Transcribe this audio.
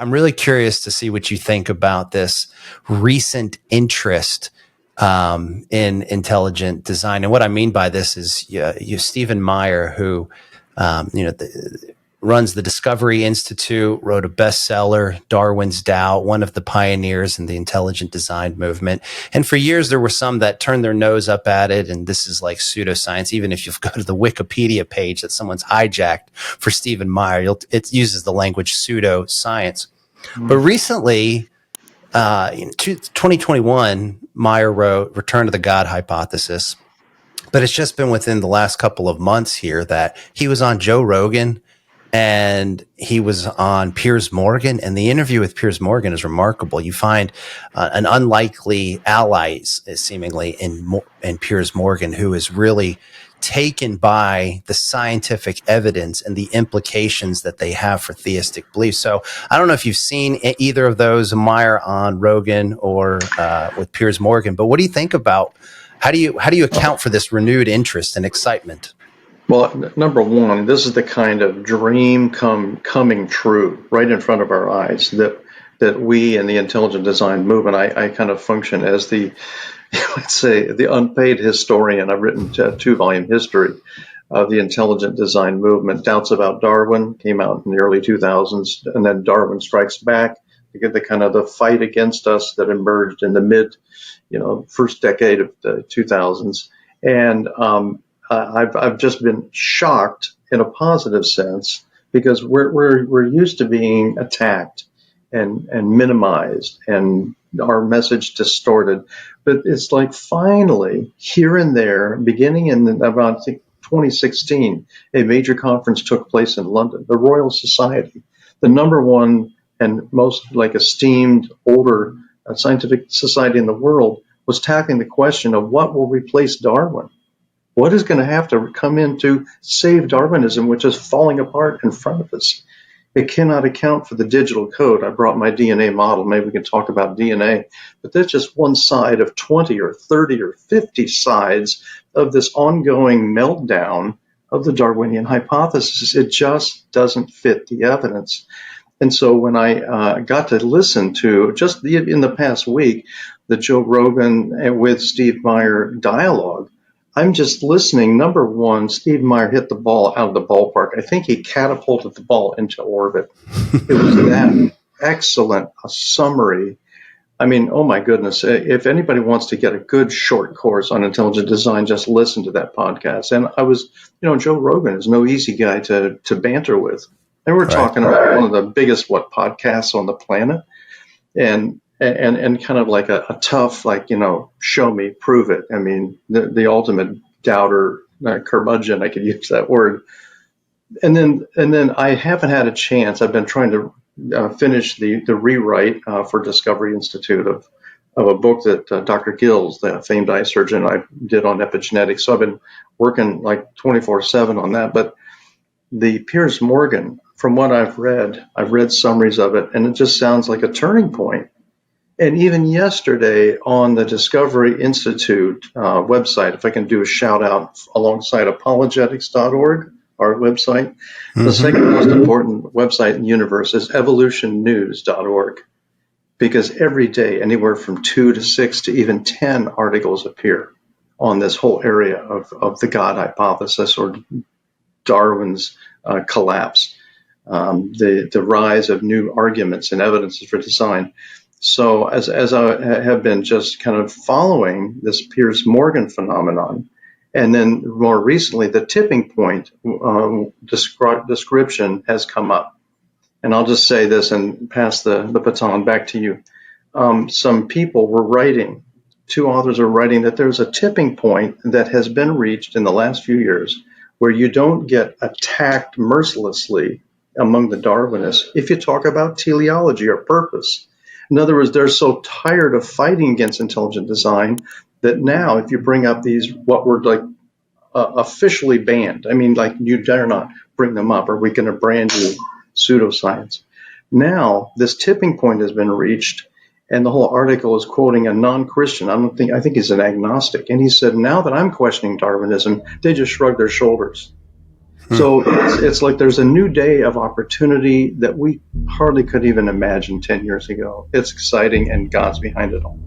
I'm really curious to see what you think about this recent interest in intelligent design. And what I mean by this is Stephen Meyer, who runs the Discovery Institute, wrote a bestseller, Darwin's Tao, one of the pioneers in the intelligent design movement. And for years, there were some that turned their nose up at it. And this is like pseudoscience. Even if you go to the Wikipedia page that someone's hijacked for Stephen Meyer, it uses the language pseudoscience. But recently, in 2021, Meyer wrote Return to the God Hypothesis. But it's just been within the last couple of months here that he was on Joe Rogan and he was on Piers Morgan. And the interview with Piers Morgan is remarkable. You find an unlikely ally, seemingly, in Piers Morgan, who is really taken by the scientific evidence and the implications that they have for theistic beliefs. So I don't know if you've seen either of those, Meyer on Rogan or with Piers Morgan, but what do you think about how do you account for this renewed interest and excitement? Well, number one, this is the kind of dream coming true right in front of our eyes that we in the intelligent design movement, I kind of function as the, let's say, the unpaid historian. I've written a 2-volume history of the intelligent design movement. Doubts About Darwin came out in the early 2000s, and then Darwin Strikes Back, to get the kind of the fight against us that emerged in the first decade of the 2000s. And I've just been shocked in a positive sense because we're used to being attacked and minimized and our message distorted. But it's like finally here and there, beginning in about I think 2016, a major conference took place in London, the Royal Society, the number one and most esteemed older scientific society in the world, was tackling the question of what will replace Darwin. What is going to have to come in to save Darwinism, which is falling apart in front of us? It cannot account for the digital code. I brought my DNA model. Maybe we can talk about DNA, but that's just one side of 20 or 30 or 50 sides of this ongoing meltdown of the Darwinian hypothesis. It just doesn't fit the evidence. And so when I got to listen to, just in the past week, the Joe Rogan with Steve Meyer dialogue, I'm just listening. Number one, Steve Meyer hit the ball out of the ballpark. I think he catapulted the ball into orbit. It was that excellent a summary. I mean, oh my goodness. If anybody wants to get a good short course on intelligent design, just listen to that podcast. And I was, Joe Rogan is no easy guy to banter with. And we're talking about one of the biggest, podcasts on the planet. And kind of like a tough, show me, prove it. I mean, the ultimate doubter, curmudgeon, I could use that word. And then I haven't had a chance. I've been trying to finish the rewrite for Discovery Institute of a book that Dr. Gills, the famed eye surgeon, I did on epigenetics. So I've been working 24/7 on that. But the Piers Morgan, from what I've read summaries of it, and it just sounds like a turning point. And even yesterday on the Discovery Institute website, if I can do a shout out alongside apologetics.org, our website, the second most important website in the universe is evolutionnews.org, because every day anywhere from 2 to 6 to even 10 articles appear on this whole area of the God hypothesis or Darwin's collapse, the rise of new arguments and evidences for design. So as I have been just kind of following this Piers Morgan phenomenon, and then more recently, the tipping point description has come up. And I'll just say this and pass the baton back to you. Some people were writing, 2 authors are writing that there's a tipping point that has been reached in the last few years where you don't get attacked mercilessly among the Darwinists if you talk about teleology or purpose. In other words, they're so tired of fighting against intelligent design that now if you bring up these, what were officially banned, I mean, you dare not bring them up, or we're going to brand you pseudoscience. Now this tipping point has been reached, and the whole article is quoting a non-Christian. I think he's an agnostic. And he said, now that I'm questioning Darwinism, they just shrug their shoulders. So it's like there's a new day of opportunity that we hardly could even imagine 10 years ago. It's exciting, and God's behind it all.